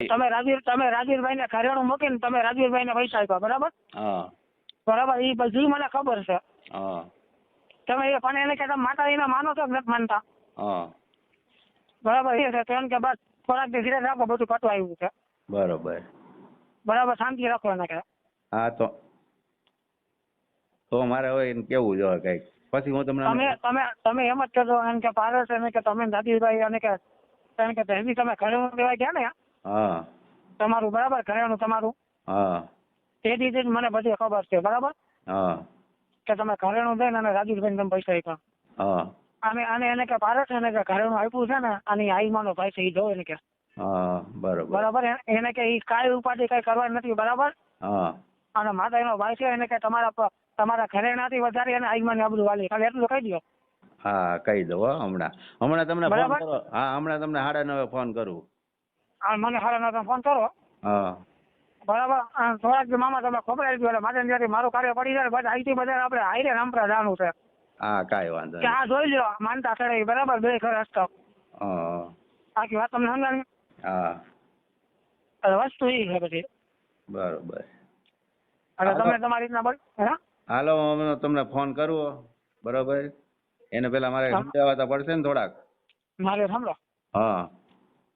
તમે રાજવીરભાઈ ને ઘરેણું મૂકીને તમે રાજવીરભાઈ ને પૈસા આપ્યા, બરાબર? હા બરાબર, એ બધી મને ખબર છે. હા તમે પણ એને કે તમે માતાજીને માનો છો કે નથી માનતા? હા બરાબર, એ છે. તો એમ કે બસ થોડાક દી ધીરે રાખો, બધું પટવા આવ્યું છે. બરોબર. બરાબર, શાંતિ રાખો એને કે. હા તો મારે હવે એને કેવું જોઈએ કઈક, પછી હું તમને તમે એમ જ કહેજો એમ કે પારસ એને કે તમે દાદીભાઈ અને કે એમ કે પહેલી તમે ઘરેણું લેવા ગયા ને હા તમારું, બરાબર, ઘરેણું તમારું, હા તે દીધી મને બધી ખબર છે, બરાબર, હા કે તમે ઘરેણું દઈને અને રાજવીરભાઈ તમે પૈસા આપ્યા. હા અને એને કે પારસ એને કે ઘરેણું આપ્યું છે ને આની આઈમાનો ભાઈ છે, એ જો એને કે. હા બરોબર. બરાબર, એને કે એ કાંઈ ઉપાધિ કઈ કરવા નથી, બરાબર. હા અને માતા એનો ભાઈ છે, એને કે તમારા ઘરેણાથી વધારે એને આઈમાને આબરૂ વાલી, ખાલી એટલું કહી દો. હા કહી દો હમણાં તમને ફોન કરો. હા હમણાં તમને 9:30 ફોન કરું. હા મને હારા તમે ફોન કરો. હા બરાબર, થોડાક મામા તમે ખબર આવી ગયો મારે ત્યાંથી મારું કાર્ય પડી જાય, બધા અહીંથી બધા આપણે હાઈરે રામપરા જવાનું છે. હા કાંઈ વાંધો કે નહીં. આ જોઈ લો માનતા કરે, બરાબર, બે ઘર રસ્તો. હા બાકી વાત તમને સમજાણી? હા વસ્તુ એ છે પછી. બરોબર. એટલે તમે તમારી રીતના બોલ. હાલો હું તમને ફોન કરું, બરોબર. એને પેલા મારે સમજાવતા પડશે ને થોડાક. મારે સાંભળો, હા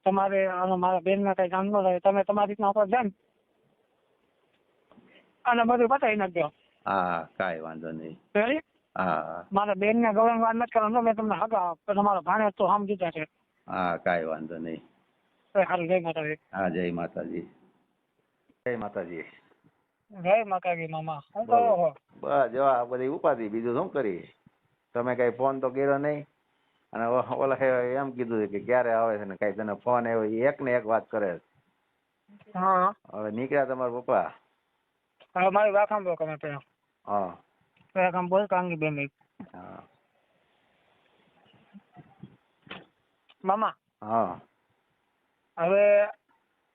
તમારે મારા બેન ના કઈ કામ ન થાય, તમે તમારી રીતના ઉપર જાય ને અને બધું બતાવી નાખજો. હા કાંઈ વાંધો નહીં. રેડી? હા મારા બેન ને ગૌરવ વાત નથી કરવાનો, મેં તમને હગા તમારો ભાણે તો હમ દીધા છે. હા કાંઈ વાંધો નહીં. સારું, જય માતાજી. હા જય માતાજી. જય માતાજી. જય માતાજી મામા. શું કરો બોલો. છો? બસ જો આ બધી ઉપાધિ, બીજું શું કરી. તમે કઈ ફોન તો કર્યો નહીં, અને ઓલા એમ કીધું કે ક્યારે આવે છે ને કઈ તને ફોન આવ્યો, એક ને એક વાત કરે. હા હવે નીકળ્યા તમારા પપ્પા. હવે મારી વાત સાંભળો તમે પેલા. હા પેલા કામ બોલ કાંગી બેન. હા મામા હા હવે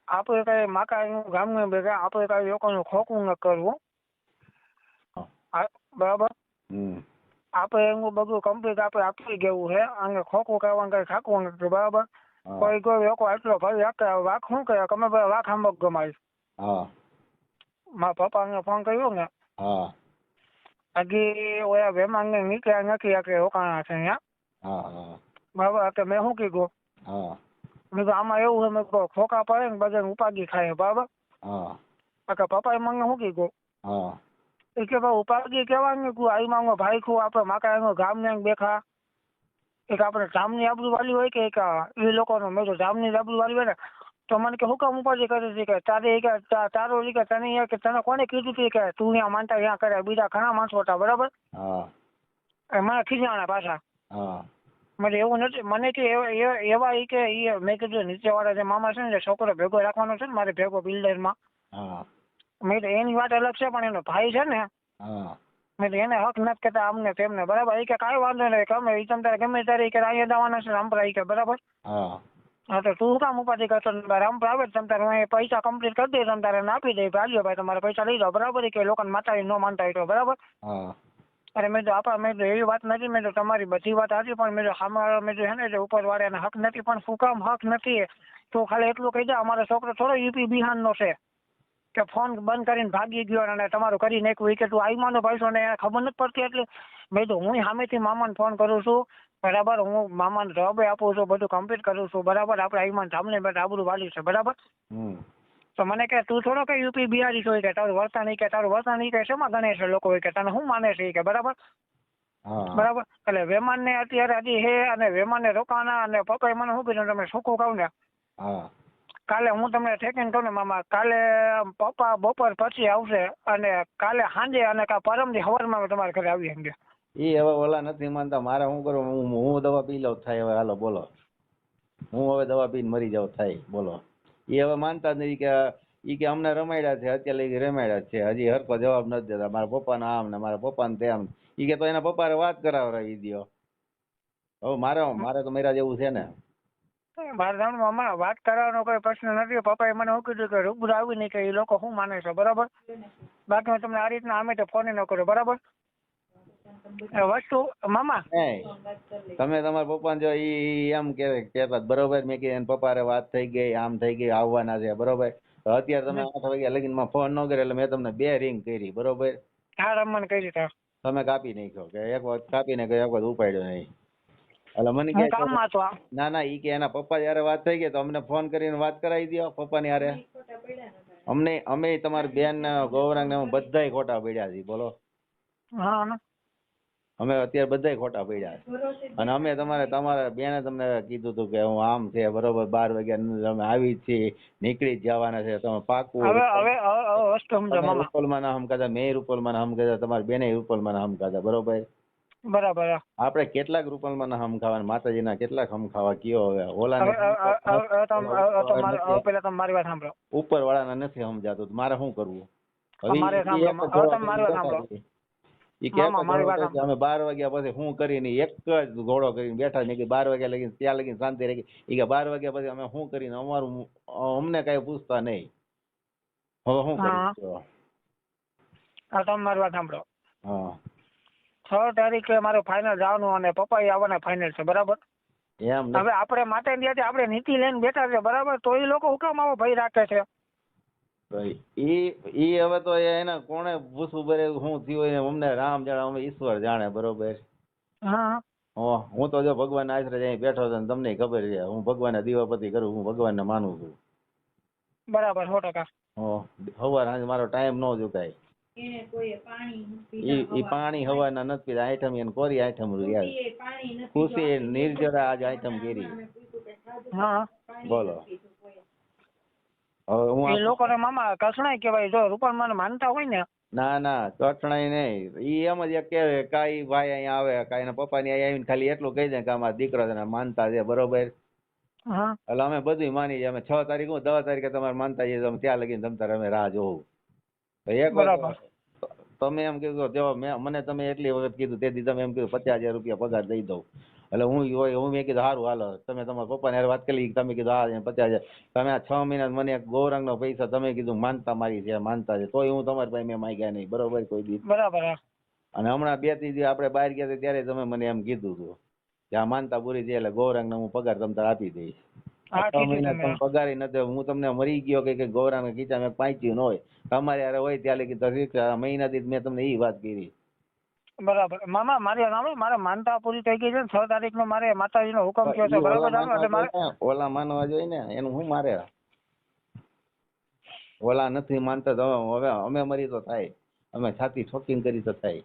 આપણે કઈ માકા ગામ ભેગા આપણે કઈ લોકોનું ખોખું ન કરવું, બરાબર. આપણે એનું બધું કમ્પ્લીટ આપણે આપી ગયું છે, અને ખોખું કરવાનું કઈ ખાકવું નથી, બરાબર. કોઈ લોકો એટલો ભાઈ વાક શું કરે તમે વાક સાંભળ ગમાય. મારા પપ્પાને ફોન કર્યો ને હજી ઓયા વેમાંગ ને નીકળ્યા નથી, આપણે રોકાણા છે અહીંયા, બરાબર. તો મેં શું કીધું, મેં તો આમાં એવું છે, મેં ખોખા પડે ને બધા ઉપાધિ ખાય, બરાબર. પપ્પાએ મને શું કીધું કે ભાઈ ઉપાધિ કહેવાનું તું આઈ માંગો ભાઈ ખું આપણે માકા એનો ગામ ને બેઠા એક આપણે જામની આબરૂ વાળી હોય કે એ લોકોનો મેં તો જામની આબરૂ વાળી હોય ને તો મને કે હું કામ ઉપાધિ કરે છે કે તારે કે તારો કે તને કે તને કોને કીધું હતું કે તું ત્યાં માનતા ત્યાં કરે, બીજા ઘણા માણસો હતા, બરાબર. મને ખીજાણા પાછા. મને એવું નથી, મને કે એવા એ કે મેં કીધું નીચે વાળા જે મામા છે ને જે છોકરો ભેગો રાખવાનો છે ને મારે ભેગો બિલ્ડરમાં, મેં તો એની વાત અલગ છે, પણ એનો ભાઈ છે ને મેં એને હક નથી કેતા અમને તેમને, બરાબર. એ કે કાંઈ વાંધો નહીં, ગમે એ તમ તારે ગમે ત્યારે કે અહીંયા જવાના છે રામપરા, એ કે બરાબર. હા તો તું કામ ઉપાધિ કરશો, રામપરા આવે તમ તારે હું પૈસા કમ્પ્લીટ કરી દે, તમ તારે આપી દે, ભાલ્યો ભાઈ તમારે પૈસા લઈ જાઓ, બરાબર. કે લોકોને માતા ન માનતા હોય તો, બરાબર. અરે મેં તો મેં તો એવી વાત નથી, મેં તો તમારી બધી વાત હતી, પણ મેં તો અમારા મેં તો હે ને ઉપર વાળાને હક નથી, પણ શું કામ હક નથી તો ખાલી એટલું કહી દે, અમારો છોકરો થોડો યુપી બિહારનો છે કે ફોન બંધ કરીને ભાગી ગયો અને તમારું કરી નાખ્યું, કે તું આઈમાનો ભાઈ ને ખબર નથી પડતી. એટલે મેં તો હું સામેથી મામાને ફોન કરું છું, બરાબર. હું મામાને જવાબ આપું છું, બધું કમ્પ્લીટ કરું છું, બરાબર. આપણે આઈમાન સામને બેઠા આબરૂ વાલી છે, બરાબર. તો મને કે તું થોડો કઈ યુપી બિહારી છો કે તારું વર્તન નહીં કે તારું વર્તન નહીં કે શેમાં ગણે છે લોકો કે તને શું માને છે કે, બરાબર. બરાબર. એટલે વેમાન ને અત્યારે હજી હે અને વેમાન ને રોકાણા, અને પપ્પાએ મને શું કીધું તમે શું કહું ને કાલે હું તમને ઠેકીને કહું ને મામા, કાલે પપ્પા બપોર પછી આવશે અને કાલે સાંજે અને પરમથી સવારમાં તમારે ઘરે આવી સમજે. એ હવે ઓલા નથી માનતા, મારે શું કરું, હું દવા પી લઉં થાય. હવે હાલો બોલો, હું હવે દવા પીને મરી જાઉં થાય, બોલો. એ હવે માનતા જ નહીં, કે અમને રમાડ્યા છે, અત્યારે લઈ રમાડ્યા છે, હજી હરકો જવાબ નથી દેતા. મારા પપ્પાને આમ ને મારા પપ્પાને તેમ, એ કે તો એના પપ્પાને વાત કરાવરાવી દો. હવે મારે તો મેરા જેવું છે ને. મારા મામા વાત કરવાનો કોઈ પ્રશ્ન નથી. પપ્પાએ મને શું કીધું કે રૂબરૂ આવીને કે એ લોકો શું માને છે, બરાબર. બાકી હું તમને આ રીતના અમે તો ફોન ન કર્યો, બરાબર. વસ્તુ મામા નહીં તમે તમારા પપ્પાને જો ઈ એમ કહેતા બરોબર મેં કીધું એના પપ્પા હારે વાત થઈ ગઈ આમ થઈ ગઈ આવવાના છે બરોબર તો અત્યારે તમે 8 વાગ્યા લગીનમાં ફોન ન કર્યો એટલે મેં તમને 2 રિંગ કરી બરોબર હા રમણ કરી તા તમે કાપી નાખ્યો કે એક વખત કાપી નાખ્યો એક વખત ઉપાડ્યો નહીં એટલે મને હું કામમાં હતો ના ઈ કે એના પપ્પા જયારે વાત થઈ ગઈ તો અમને ફોન કરીને વાત કરાવી દો પપ્પાની હારે અમે તમારી બેન ને ગૌરાંગ ને બધાય ખોટા પડ્યા છીએ બોલો હા ને અમે અત્યારે બધાય ખોટા પડ્યા અને અમે તમારા બેને તમને કીધું હતું કે હું આમ છે બરોબર 12 વાગ્યા અમે આવી જ છીએ નીકળી જ જવાના છે તમે પાકું હવે વસ્તુ સમજો મામા રૂપલમાં ના હમકાતા મેં રૂપલમાં ના હમકાતા તમારી બેને રૂપલમાં ના હમકાતા બરોબર બરાબર આપણે કેટલાક રૂપલમાં ના હમખાવા માતાજીના કેટલાક હમખાવા કયો હવે ઓલા પેલા તમે મારી વાત સાંભળો ઉપર વાળાને નથી સમજાતું મારે શું કરવું મારે સાંભળો તમે મારી વાત સાંભળો ઈ કે અમે 12 વાગ્યા પછી હું કરીને એક જ ઘોડો કરીને બેઠા ને કે 12 વાગ્યા લગીને ત્યાં લગીને શાંતિ રહી ઈ કે 12 વાગ્યા પછી અમે શું કરીને અમારું અમને કઈ પૂછતા નહીં હવે શું કરીશું તમે મારી વાત સાંભળો હા 6 તારીખે મારે ફાઇનલ જવાનું અને પપ્પા આવવાના ફાઇનલ છે બરાબર એમ હવે આપણે માટે આપણે નીતિ લઈને બેઠા છે બરાબર તો એ લોકો હુકમ આવો ભય રાખે છે ઈ હવે તો એના કોણે પૂછવું બરે શું થયું હોય અમને રામ જાણે અમે ઈશ્વર જાણે બરોબર હા હું તો જો ભગવાન આશરે જઈ બેઠો છું તમને ખબર છે હું ભગવાનના દીવાપતિ કરું હું ભગવાનને માનું છું બરાબર 100% સવાર સાંજ મારો ટાઈમ ન ચુકાય ઈ પાણી હવાના નથી પીતા આઈટમ એને કોરી આઈટમ યાર ખુશી નિર્જરા આજ આઈટમ કરી હા બોલો એ લોકોને મામા કસણાઈ કહેવાય જો રૂપાલમાં માનતા હોય ને ના કઠણાઈ નહીં ઈ એમ જ કે કાઈ ભાઈ અહીંયા આવે કાઈ ના પપ્પા ની આવીને ખાલી એટલું કહી દે કે અમારા દીકરો છે માનતા છે બરોબર એટલે અમે બધું માની જાય અમે 6 તારીખ 10 તારીખે તમારે માનતા જઈએ તમે ત્યાં લગીને તમતારે અમે રાહ જોવું એક વાર તમે એમ કીધું જો મને તમે એટલી વખત કીધું તેથી તમે એમ કીધું 50,000 રૂપિયા પગાર દઈ દઉં એટલે હું મેં કીધું સારું હાલો તમે તમારા પપ્પાને હારે વાત કરી તમે કીધું હા 50,000 તમે આ 6 મહિના મને ગૌરંગ નો પૈસા તમે કીધું માનતા મારી છે માનતા છે તોય હું તમારી પાસે મેં માંગ્યા નહીં બરોબર કોઈ દી બરાબર અને હમણાં 2 થી આપણે બહાર ગયા ત્યારે તમે મને એમ કીધું હતું કે આ માનતા પૂરી છે એટલે ગૌરંગ ને હું પગાર તમ તારે આપી દઈશ 6 મહિના તમે પગાર નથી હું તમને મરી ગયો કે ગૌરંગ ને ખીચા મેં પાંચ્યું ન હોય તમારે યાર હોય ત્યાં લગી મહિના થી મેં તમને એ વાત કરી બરાબર મામા મારે માનતા પૂરી થઈ ગઈ છે 6 તારીખ નો મારે માતાજી નો હુકમ થયો છે બરાબર એટલે મારે ઓલા માનવા જોઈએ ને એનું હું મારે ઓલા નથી માનતા તો હવે અમે મરી તો થાય અમે છાતી ઠોકીને કરી તો થાય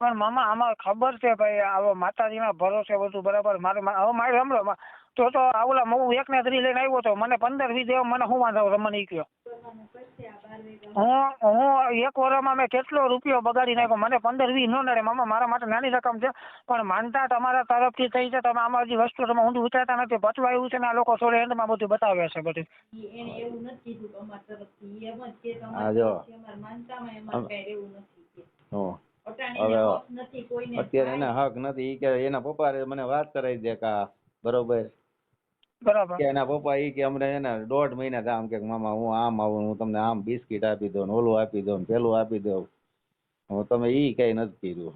પણ મામા આમાં ખબર છે ભાઈ આવો માતાજીના ભરોસે બધું બરાબર મારે હવે મારે હમણાં તો આવલા હું 1 ને 3 લઈને આવ્યો તો મને 15-20 દેવા મને શું વાંધો રમણ કયો હું 1 વર્ષમાં મેં કેટલો રૂપિયો બગાડી નાખ્યો મને 15-20 ન નડે મામા મારા માટે નાની રકમ છે પણ માનતા તમારા તરફથી થઈ છે તમે આમાં હજી વસ્તુ તમે ઊંધું વિચારતા નથી બચવા એવું છે ને આ લોકો થોડે એન્ડમાં બધું બતાવે છે બધું અત્યારે એના હક નથી કે એના પપ્પા મને વાત કરાવી દે કા બરોબર એના પપ્પા ઈ કે અમને એને 1.5 મહિના કામ કે મામા હું આમ આવું હું તમને આમ બિસ્કીટ આપી દઉં ઓલું આપી દઉં પેલું આપી દઉં હું તમે ઈ કઈ નથી કીધું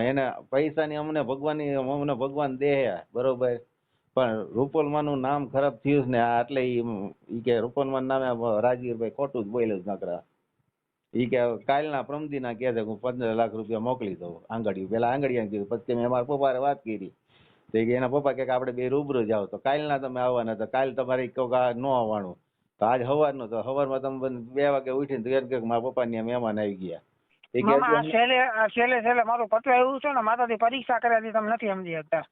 એને પૈસા ની અમને ભગવાન દે બરોબર પણ રૂપલમાનું નામ ખરાબ થયું ને એટલે ઈ કે રૂપલમાન નામે રાજીવભાઈ ખોટું જ બોલ્યું નકરા ઈ કે કાલના પ્રમદીના કહે છે હું 15 લાખ રૂપિયા મોકલી દઉં આંગળીયું પેલા આંગળીયા કીધું પછી મેં મારા પપ્પાને વાત કરી તો એના પપ્પા કે આપણે બે રૂબરૂ જાવ તો કાલના તમે આવવાના તો કાલ તમારે ન આવવાનું તો આજ સવારનું તો સવારમાં તમે 2 વાગે ઉઠીને એમ કે મારા પપ્પાની મહેમાન આવી ગયા છેલ્લે મારું પતવા એવું છે ને માતાજી પરીક્ષા કર્યા તમે નથી સમજી શકતા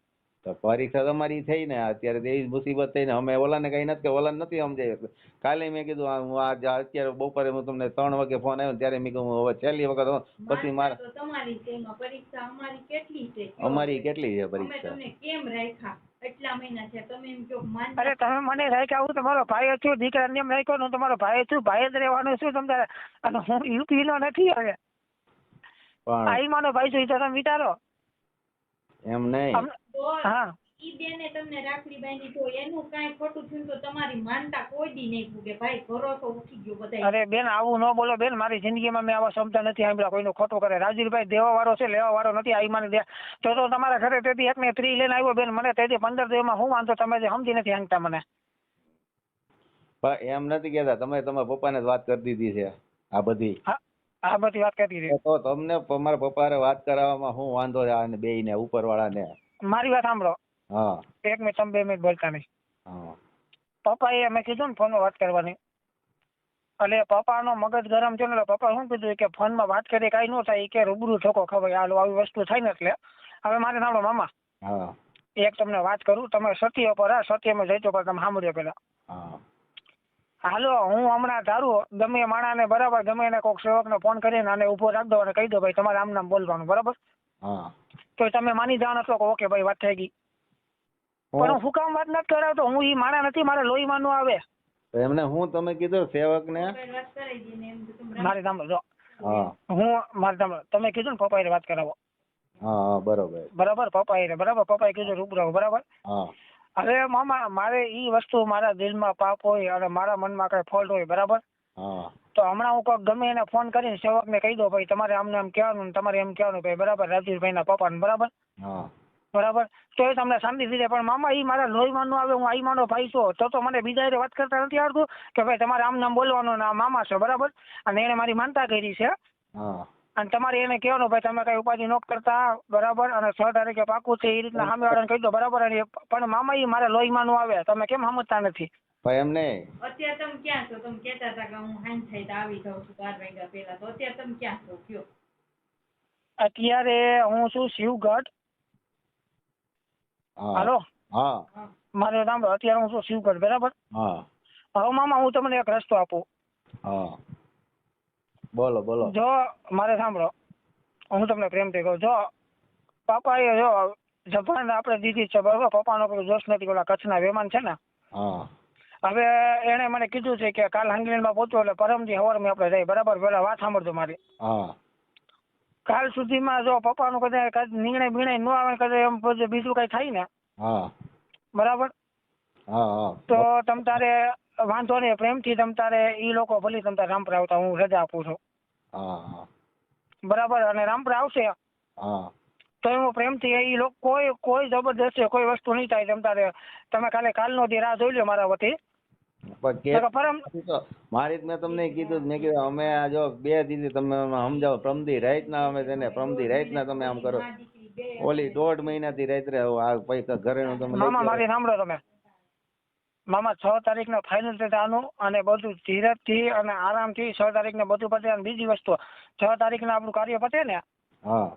તો પરીક્ષા તમારી થઈ ને અત્યારે એવી મુસીબત થઈ ને અમે ઓલાને કઈ નથી કે ઓલાને નથી સમજાય કાલે મેં કીધું હું આ અત્યારે બપોરે હું તમને 3 વાગે ફોન આવ્યો ત્યારે મેં કહ્યું હવે છેલ્લી વખત પછી મારે અમારી કેટલી છે પરીક્ષા અરે તમે મને રાખ્યા હું તમારો ભાઈ છું દીકરાને એમ રાખ્યો હું તમારો ભાઈ છું ભાઈ જ રહેવાનું છું તમારે અને હું યુપી નો નથી હવે આઈ માનો ભાઈ છું તમે વિચારો એમ નહીં હા ઈ બેને તમને રાખડી બાંધી તો એનું કાંઈ ખોટું થયું તો તમારી માનતા કોઈ દી નહીં પૂગે ભાઈ ભરોસો ઉઠી ગયો બધા. અરે બેન આવું ન બોલો બેન, મારી જિંદગીમાં મેં આવા શબ્દ નથી સાંભળ્યા કોઈનું ખોટું કરે. રાજીભાઈ દેવા વાળો છે, લેવા વાળો નથી. આ મને દે તો તમારા ઘરે તેથી એક ને 3 લઈને આવ્યો બેન, મને તેથી 15 દેવામાં હું વાંધો, તમે જે સમજી નથી હાંકતા મને. પણ એમ નથી કેતા, તમે તમારા પપ્પાને જ વાત કરી દીધી છે આ બધી. આ બધી વાત કરી છે તો તમને તમારા પપ્પાને વાત કરાવવામાં શું વાંધો છે આને બેયને ઉપરવાળાને? મારી વાત સાંભળો. હા. 1 મિનિટ, તમે 2 મિનિટ બોલતા નહીં. હા. પપ્પાએ મેં કીધું ને ફોનમાં વાત કરવાની, એટલે પપ્પાનો મગજ ગરમ થયો ને પપ્પા શું કીધું કે ફોનમાં વાત કરીએ કાંઈ ન થાય, કે રૂબરૂ ઠોકો ખબર હાલો આવી વસ્તુ થાય ને. એટલે હવે મારે સાંભળો મામા, હા, એક તમને વાત કરું, તમે સત્ય પર સત્યમાં જઈતો પર તમે સાંભળ્યો પેલા. હા. હાલો હું હમણાં ધારું ગમે માણાને બરાબર, ગમે એને કોઈક સેવકને ફોન કરીને આને ઉભો રાખ દો અને કહી દો ભાઈ તમારે આમ નામ બોલવાનું બરાબર. હા. તો તમે માની જાઓ છો કે ઓકે ભાઈ વાત થઈ ગઈ. પણ હું કામ વાત નથી કરાવતો, હું ઈ માણા નથી, મારે લોહીમાં નો આવે. એમને હું તમે કીધું સેવકને મારે સાંભળો, હા, હું મારે સાંભળો, તમે કીધું ને પપ્પાએ વાત કરાવો. હા, બરોબર બરાબર, પપ્પાએ બરાબર, પપ્પાએ કીધું રૂબરૂ બરાબર. હા. હવે મામા મારે ઈ વસ્તુ મારા દિલમાં પાપ હોય અને મારા મનમાં કઈ ફોલ્ટ હોય બરાબર. હા. તો હમણાં હું કોઈક ગમે એને ફોન કરીને સેવકને કહી દો ભાઈ તમારે આમને આમ કહેવાનું ને તમારે એમ કહેવાનું ભાઈ બરાબર, રાજેશભાઈના પપ્પાને બરાબર. હા. બરાબર, તો એ તમને શાંતિ થઈ જાય. પણ મામા ઈ મારા લોહીમાં નો આવે, હું આઈ માનો ભાઈ છો તો મને બીજા વાત કરતા નથી આવડતું કે ભાઈ તમારે આમ નામ બોલવાનું ને આ મામા છે બરાબર, અને એને મારી માનતા કરી છે. હા. અને તમારે એને કહેવાનું ભાઈ તમે કઈ ઉપાધિ ન કરતા બરાબર, અને 6 તારીખે પાકું છે એ રીતના સામે વાળાને કહી દો બરાબર. પણ મામા ઈ મારા લોહીમાં નો આવે, તમે કેમ સમજતા નથી? ભાઈ એમને અત્યારે તમે ક્યાં છો? તમે કહેતા હતા કે હું હાંજ થઈ તો આવી જાઉં છું 12 વાગ્યા પહેલા, તો અત્યારે તમે ક્યાં છો કયો? અત્યારે હું છું શિવગઢ. હાલો. હા. મારે સાંભળો, અત્યારે હું છું શિવગઢ બરાબર. હા. હવે મામા હું તમને એક રસ્તો આપું. હા, બોલો બોલો. જો મારે સાંભળો, હું તમને પ્રેમથી કહું, જો પપ્પાએ જો જબાન આપણે દીધી છે બરાબર, પપ્પાનો કોઈ દોષ નથી, ઓલા કચ્છના વેમાન છે ને. હા. હવે એને મને કીધું છે કે કાલ હાંગલીમાં પહોંચો એટલે પરમથી સવારમાં આપણે જઈએ બરાબર. પેલા વાત સાંભળજો મારી. હા. કાલ સુધીમાં જો પપ્પાનું કદાચ નિર્ણય ન આવે, કદાચ એમ બીજું કઈ થાય ને હા. બરાબર, હા. તો તમ તારે વાંધો નહીં, પ્રેમથી તમ તારે ઈ લોકો ભલે તમ તારે રામપુર આવતા, હું રજા આપું છું. હા. બરાબર, અને રામપુર આવશે હા. તો હું પ્રેમથી એ લોકો કોઈ જબરદસ્તી કોઈ વસ્તુ નહીં થાય. તમ તારે તમે કાલનો દી રાહ જોઈ લો મારા વતી. મારી મેં તમને કીધું, મેં કીધું અમે જો 2 દીધી તમે સમજાવો, પ્રમદી રાત ના અમે તેને પ્રમદી રાત ના તમે આમ કરો, ઓલી 1.5 મહિનાથી રાત્રે આ પૈસા ઘરે નું તમે મામા મારી સાંભળો તમે મામા, 6 તારીખને ફાઇનલ છે આનું, અને બધું ધીરજથી અને આરામથી 6 તારીખને બધું પતે. અને બીજી વસ્તુ 6 તારીખને આપણું કાર્ય પતે ને, હા,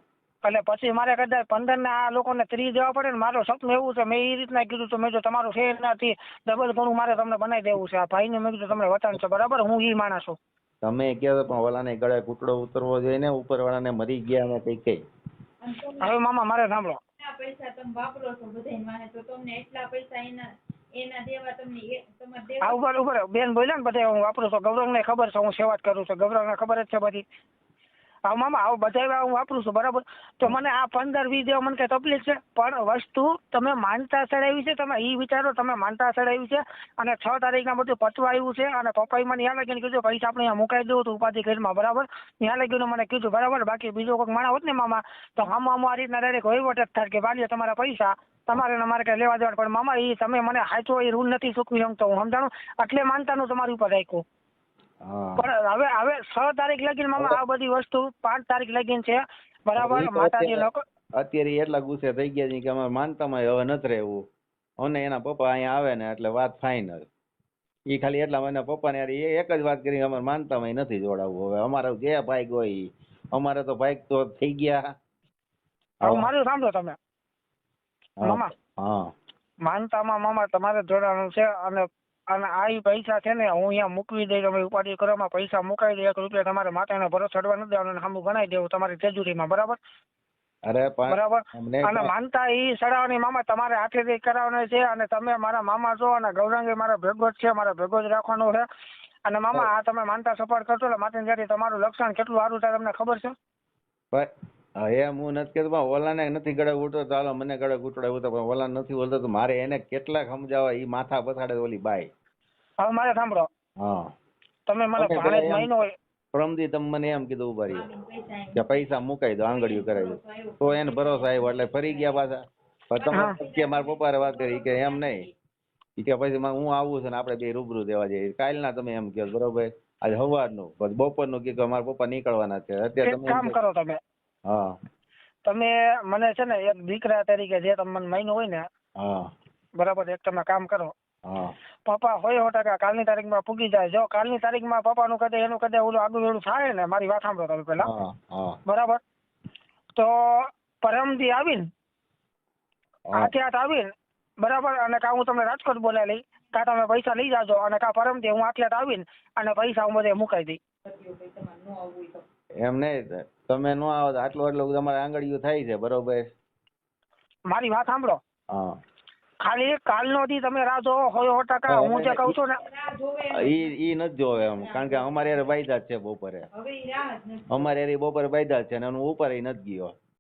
એટલે પછી મારે કદાચ 15 ને આ લોકોને 30 દેવા પડે ને. મારું સપનું એવું છે, મેં એ રીતના કીધું તો મેં જો તમારું છે એનાથી ડબલ ઘણું મારે તમને બનાવી દેવું છે. આ ભાઈને મેં કીધું તમને વતન છે બરાબર, હું ઈ માણસ છું. તમે કહો પણ ઓલાને ગળે ઘૂંટડો ઉતરવો જોઈએ ને, ઉપરવાળાને મરી ગયા ને કઈ. હવે મામા મારે સાંભળો, પૈસા તમે વાપરો છો બધાય વાહે, તો તમને એટલા પૈસા એના દેવા તમને તમારે દેવા. આ ઉપર બેન બોલ્યા ને બધા હું વાપરું છું, ગૌરવને ખબર છે હું સેવા જ કરું છું, ગૌરવને ખબર જ છે બધી. હા મામા, આવું બધા હું વાપરું છું બરાબર. તો મને આ 15-20 દેવા મને કઈ તકલીફ છે? પણ વસ્તુ તમે માનતા ચડાવી છે, તમે એ વિચારો, તમે માનતા ચડાવી છે અને 6 તારીખના બધું પતવા આવ્યું છે. અને પપ્પાએ મને ન્યા લગીને કીધું પૈસા આપણે અહીંયા મુકાઈ દેવું તો ઉપાધિ ઘરમાં બરાબર, ન્યા લગીને મને કીધું બરાબર. બાકી બીજો કોઈક માણસ હોત ને મામા, તો આમ આ રીતના ડાયરેક્ટ વહીવટ જ થાય કે વાલીએ તમારા પૈસા તમારે ને મારે કઈ લેવા દેવા. પણ મામા એ તમે મને સાચો એ રૂલ નથી ચૂકવી શકતો, હું સમજાણું, એટલે માનતાનું તમારી ઉપર રાખ્યું. પણ હવે 6 તારીખ લગીને મામા આ બધી વસ્તુ 5 તારીખ લગીને છે બરાબર. માતાજી લોકો અત્યારે એટલા ગુસ્સે થઈ ગયા છે કે અમારે માનતામાં હવે નથી રહેવું, અને એના પપ્પા અહીંયા આવે ને એટલે વાત ફાઇનલ. ઈ ખાલી એટલા મને પપ્પાને યાર એક જ વાત કરી, અમારે માનતામાં નથી જોડાવવું. હવે અમારે જે ભાઈક હોય અમારે તો ભાઈક તો થઈ ગયા. હવે મારું સાંભળો તમે મામા, હા, માનતામાં મામા તમારે જોડાવાનું છે. અને આ પૈસા છે ને હું અહીંયા મૂકવી દઈ, તમે ઉપાધિ કરવામાં પૈસા મુકાઈ દે, 1 રૂપિયા તમારે માતાને ભરો ચડવા નથી દેવાનું, સામું ગણાઈ દેવું તમારી તેજુરીમાં બરાબર. અરે બરાબર, અને માનતા ઈ સડાવવાની મામા તમારે હાથેથી કરાવવાની છે. અને તમે મારા મામા છો અને ગૌરાંગી મારા ભેગો જ છે, મારા ભેગો જ રાખવાનો છે. અને મામા આ તમે માનતા સપાટ કરશો એટલે માતા જયારે તમારું લક્ષણ કેટલું સારું થાય તમને ખબર છે? હા એમ હું નથી કહેતો પણ ઓલાને નથી ગળે ઉઠતો તો હાલો મને ગળે ઉઠડાવ્યું તો પણ ઓલા નથી બોલતો તો મારે એને કેટલાક સમજાવવા ઈ માથા પછાડે ઓલી બાઈ. હવે મારે સાંભળો, હા તમે મને તમે ભાણેજ પેલા એમ મહિનો હોય પ્રમદી તમે મને એમ કીધું ઉભા રહ્યો કે પૈસા મુકાઈ દો આંગળીઓ કરાવી દો તો એને ભરોસો આવ્યો એટલે ફરી ગયા પાછા. પણ તમે કે મારા પપ્પાએ વાત કરી કે એમ નહીં ઈ કે પછી હું આવું છું ને આપણે બે રૂબરૂ દેવા જઈએ. કાલના તમે એમ કહો બરોબર આજે સવારનું પછી બપોરનું કે મારા પપ્પા નીકળવાના છે અત્યારે એક તમે કામ કરો તમે, હા તમે મને છે ને એક દીકરા તરીકે જે તમને મહિનો હોય ને હા બરાબર, એક તમે કામ કરો, હા પપ્પા 100% કાલની તારીખમાં પૂગી જાય. જો કાલની તારીખમાં પપ્પાનું કદે એનું કદે ઓલું આગળ વેલું થાય ને, મારી વાત સાંભળો તમે પેલા, હા હા બરાબર, તો પરમદી આવીને હાથે હાથ આવીને બરાબર, અને કા હું તમને રાજકોટ બોલાવી લઈ, કા તમે પૈસા લઈ જાજો, અને કા પરમદી હું હાથે હાથ આવીને અને પૈસા હું બધે મુકાઈ દઈ. એમ નહીં તમે નો આવો તો આટલું આટલું તમારે આંગળીઓ થાય છે બરોબર. મારી વાત સાંભળો, હા ખાલી કાલનો દી તમે રાહ જોવો 100% હું જે કહું છું ને ઈ નથી જોવે એમ કારણ કે અમારે યાર વાયદા જ છે બપોરે. અમારે યાર બપોરે વાયદા જ છે અને હું ઉપર નથી ગયો.